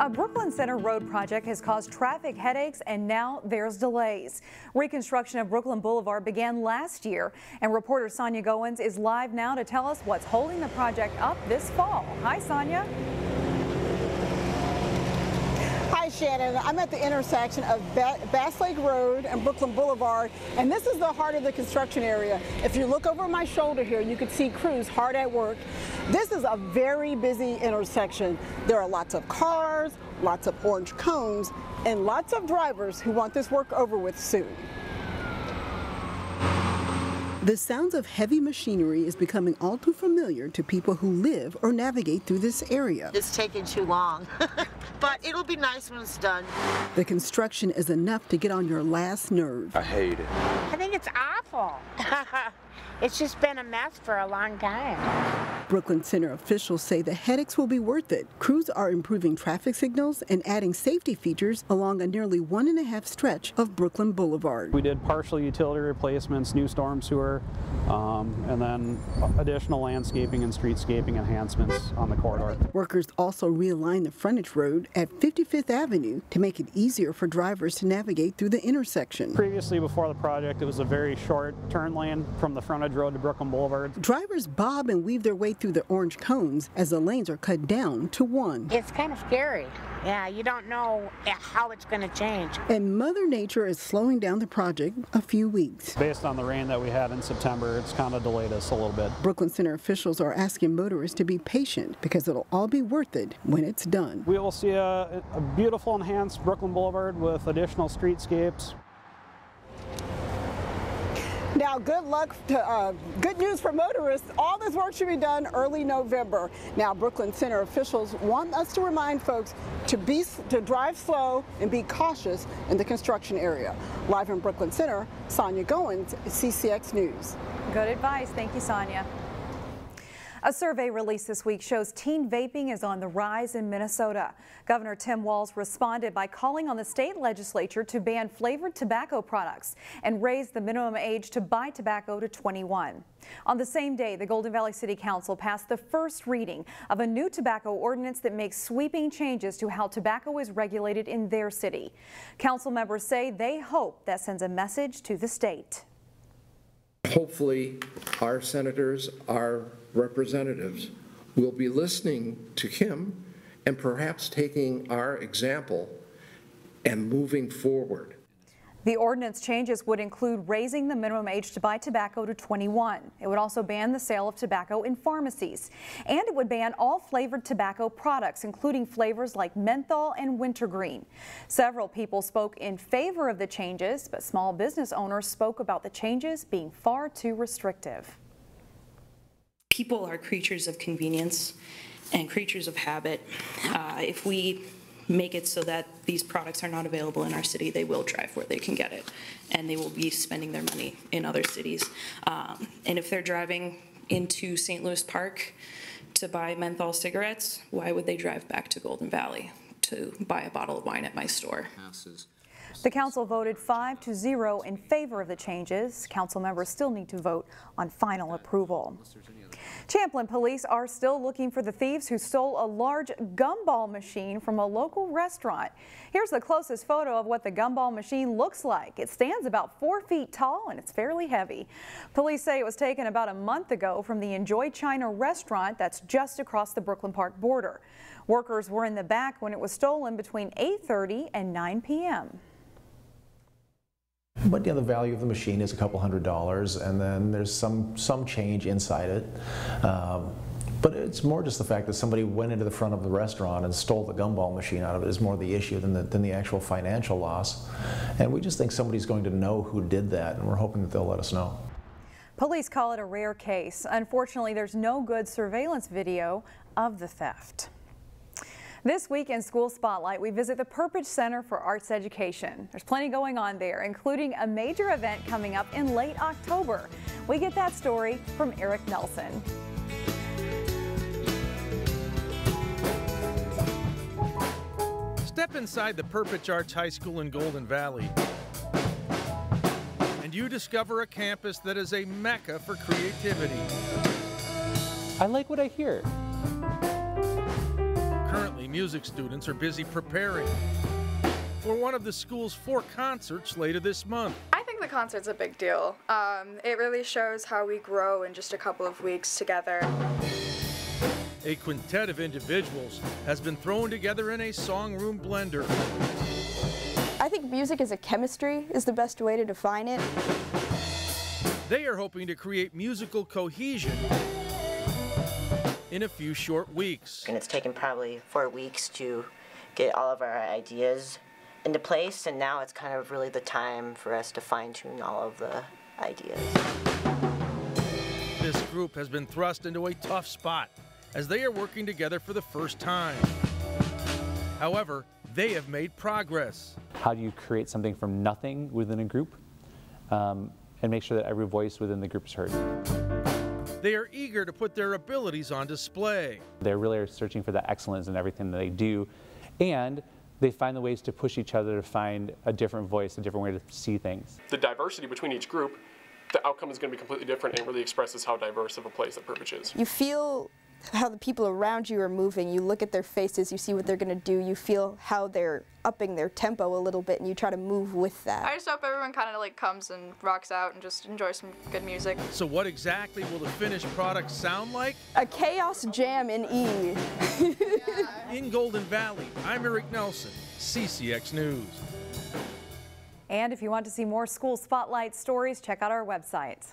A Brooklyn Center road project has caused traffic headaches, and now there's delays. Reconstruction of Brooklyn Boulevard began last year, and reporter Sonia Goins is live now to tell us what's holding the project up this fall. Hi, Sonia. Hi, Shannon. I'm at the intersection of Bass Lake Road and Brooklyn Boulevard, and this is the heart of the construction area. If you look over my shoulder here, you can see crews hard at work. This is a very busy intersection. There are lots of cars, lots of orange cones, and lots of drivers who want this work over with soon. The sounds of heavy machinery is becoming all too familiar to people who live or navigate through this area. It's taking too long, but it'll be nice when it's done. The construction is enough to get on your last nerve. I hate it. I think it's awful. It's just been a mess for a long time. Brooklyn Center officials say the headaches will be worth it. Crews are improving traffic signals and adding safety features along a nearly 1.5 stretch of Brooklyn Boulevard. We did partial utility replacements, new storm sewer, and then additional landscaping and streetscaping enhancements on the corridor. Workers also realigned the frontage road at 55th Avenue to make it easier for drivers to navigate through the intersection. Previously, before the project, it was a very short turn lane from the frontage road to Brooklyn Boulevard. Drivers bob and weave their way through the orange cones as the lanes are cut down to one. It's kind of scary. Yeah, you don't know how it's going to change. And Mother Nature is slowing down the project a few weeks. Based on the rain that we had in September, it's kind of delayed us a little bit. Brooklyn Center officials are asking motorists to be patient because it'll all be worth it when it's done. We will see a beautiful enhanced Brooklyn Boulevard with additional streetscapes. Now, good news for motorists. All this work should be done early November. Now, Brooklyn Center officials want us to remind folks to drive slow and be cautious in the construction area. Live in Brooklyn Center, Sonia Goins, CCX News. Good advice. Thank you, Sonia. A survey released this week shows teen vaping is on the rise in Minnesota. Governor Tim Walz responded by calling on the state legislature to ban flavored tobacco products and raise the minimum age to buy tobacco to 21. On the same day, the Golden Valley City Council passed the first reading of a new tobacco ordinance that makes sweeping changes to how tobacco is regulated in their city. Council members say they hope that sends a message to the state. Hopefully, our senators, our representatives will be listening to him and perhaps taking our example and moving forward. The ordinance changes would include raising the minimum age to buy tobacco to 21. It would also ban the sale of tobacco in pharmacies. And it would ban all flavored tobacco products, including flavors like menthol and wintergreen. Several people spoke in favor of the changes, but small business owners spoke about the changes being far too restrictive. People are creatures of convenience and creatures of habit. If we make it so that these products are not available in our city, they will drive where they can get it, and they will be spending their money in other cities. And if they're driving into St. Louis Park to buy menthol cigarettes, why would they drive back to Golden Valley to buy a bottle of wine at my store? The council voted 5-0 in favor of the changes. Council members still need to vote on final approval. Champlin police are still looking for the thieves who stole a large gumball machine from a local restaurant. Here's the closest photo of what the gumball machine looks like. It stands about 4 feet tall and it's fairly heavy. Police say it was taken about a month ago from the Enjoy China restaurant that's just across the Brooklyn Park border. Workers were in the back when it was stolen between 8:30 and 9 p.m. But the value of the machine is a couple $100, and then there's some change inside it. But it's more just the fact that somebody went into the front of the restaurant and stole the gumball machine out of it is more the issue than the actual financial loss. And we just think somebody's going to know who did that, and we're hoping that they'll let us know. Police call it a rare case. Unfortunately, there's no good surveillance video of the theft. This week in School Spotlight, we visit the Perpich Center for Arts Education. There's plenty going on there, including a major event coming up in late October. We get that story from Eric Nelson. Step inside the Perpich Arts High School in Golden Valley, and you discover a campus that is a mecca for creativity. I like what I hear. Currently, music students are busy preparing for one of the school's 4 concerts later this month. I think the concert's a big deal. It really shows how we grow in just a couple of weeks together. A quintet of individuals has been thrown together in a song room blender. I think music as a chemistry is the best way to define it. They are hoping to create musical cohesion in a few short weeks. And it's taken probably 4 weeks to get all of our ideas into place, and now it's kind of really the time for us to fine-tune all of the ideas. This group has been thrust into a tough spot as they are working together for the first time. However, they have made progress. How do you create something from nothing within a group and make sure that every voice within the group is heard? They are eager to put their abilities on display. They really are searching for the excellence in everything that they do, and they find the ways to push each other to find a different voice, a different way to see things. The diversity between each group, the outcome is going to be completely different, and it really expresses how diverse of a place that Perpich is. You feel how the people around you are moving. You look at their faces, you see what they're going to do, you feel how they're upping their tempo a little bit, and you try to move with that. I just hope everyone kind of like comes and rocks out and just enjoys some good music. So what exactly will the finished product sound like? A chaos jam in E. In Golden Valley, I'm Eric Nelson, CCX News. And if you want to see more school spotlight stories, check out our website.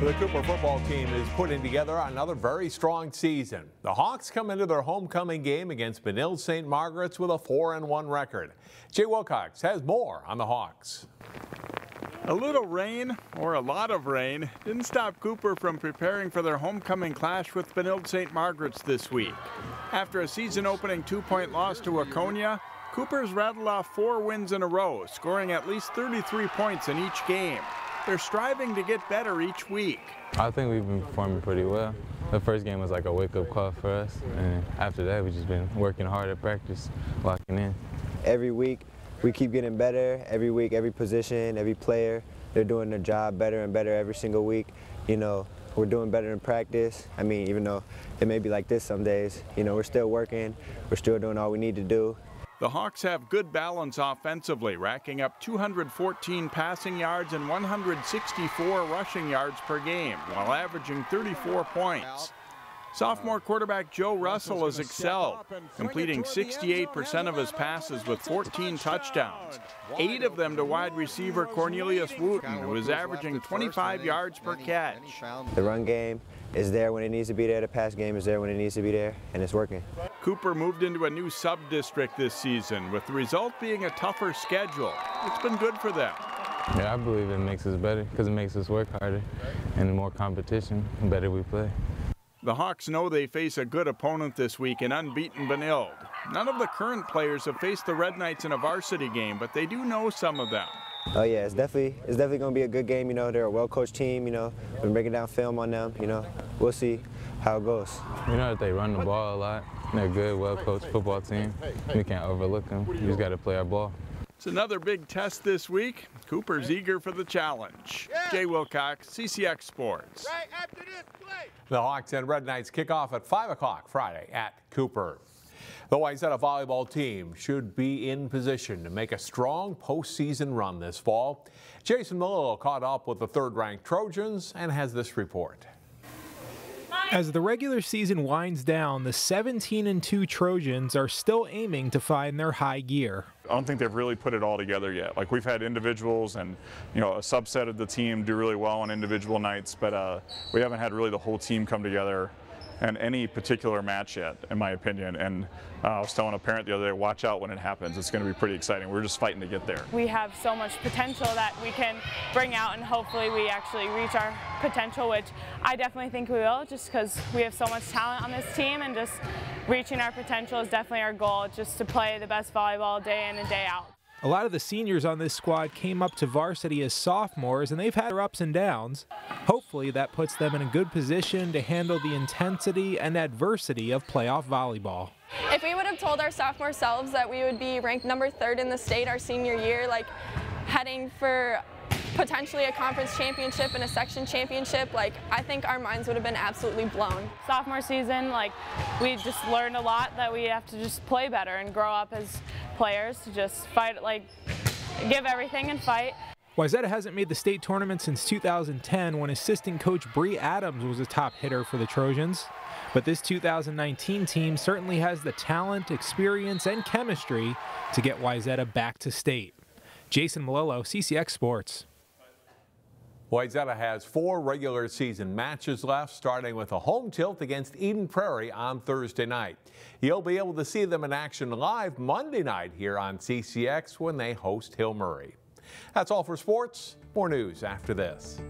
The Cooper football team is putting together another very strong season. The Hawks come into their homecoming game against Benilde St. Margaret's with a 4-1 record. Jay Wilcox has more on the Hawks. A little rain, or a lot of rain, didn't stop Cooper from preparing for their homecoming clash with Benilde St. Margaret's this week. After a season-opening 2-point loss to Waconia, Cooper's rattled off 4 wins in a row, scoring at least 33 points in each game. They're striving to get better each week. I think we've been performing pretty well. The first game was like a wake-up call for us, and after that we've just been working hard at practice, locking in. Every week we keep getting better. Every week, every position, every player, they're doing their job better and better every single week. You know, we're doing better in practice. I mean, even though it may be like this some days, you know, we're still working. We're still doing all we need to do. The Hawks have good balance offensively, racking up 214 passing yards and 164 rushing yards per game, while averaging 34 points. Sophomore quarterback Joe Russell has excelled, completing 68% of his passes with 14 touchdowns, 8 of them to wide receiver Cornelius Wooten, who is averaging 25 yards per catch. The run game is there when it needs to be there. The pass game is there when it needs to be there, and it's working. Cooper moved into a new sub-district this season, with the result being a tougher schedule. It's been good for them. Yeah, I believe it makes us better because it makes us work harder, and the more competition, the better we play. The Hawks know they face a good opponent this week in unbeaten Benilde. None of the current players have faced the Red Knights in a varsity game, but they do know some of them. Oh yeah, it's definitely going to be a good game. You know, they're a well-coached team. You know, we've been breaking down film on them. You know, we'll see how it goes. You know that they run the ball a lot. They're a good, well-coached football team. We can't overlook them. We just got to play our ball. It's another big test this week. Cooper's eager for the challenge. Jay Wilcox, CCX Sports. Right after this play. The Hawks and Red Knights kick off at 5 o'clock Friday at Cooper. The Wayzata Volleyball team should be in position to make a strong postseason run this fall. Jason Malillo caught up with the third-ranked Trojans and has this report. As the regular season winds down, the 17-2 Trojans are still aiming to find their high gear. I don't think they've really put it all together yet. Like, we've had individuals and, you know, a subset of the team do really well on individual nights, but we haven't had really the whole team come together in any particular match yet, in my opinion. And I was telling a parent the other day, watch out when it happens. It's going to be pretty exciting. We're just fighting to get there. We have so much potential that we can bring out, and hopefully we actually reach our potential, which I definitely think we will, just because we have so much talent on this team, and just reaching our potential is definitely our goal, just to play the best volleyball day in and day out. A lot of the seniors on this squad came up to varsity as sophomores, and they've had their ups and downs. Hopefully that puts them in a good position to handle the intensity and adversity of playoff volleyball. If we would have told our sophomore selves that we would be ranked number 3rd in the state our senior year, like heading for potentially a conference championship and a section championship, like, I think our minds would have been absolutely blown. Sophomore season, like, we just learned a lot that we have to just play better and grow up as players to just fight, like, give everything and fight. Wayzata hasn't made the state tournament since 2010 when assistant coach Bree Adams was a top hitter for the Trojans. But this 2019 team certainly has the talent, experience, and chemistry to get Wayzata back to state. Jason Malillo, CCX Sports. Wayzata has 4 regular season matches left, starting with a home tilt against Eden Prairie on Thursday night. You'll be able to see them in action live Monday night here on CCX when they host Hill Murray. That's all for sports. More news after this.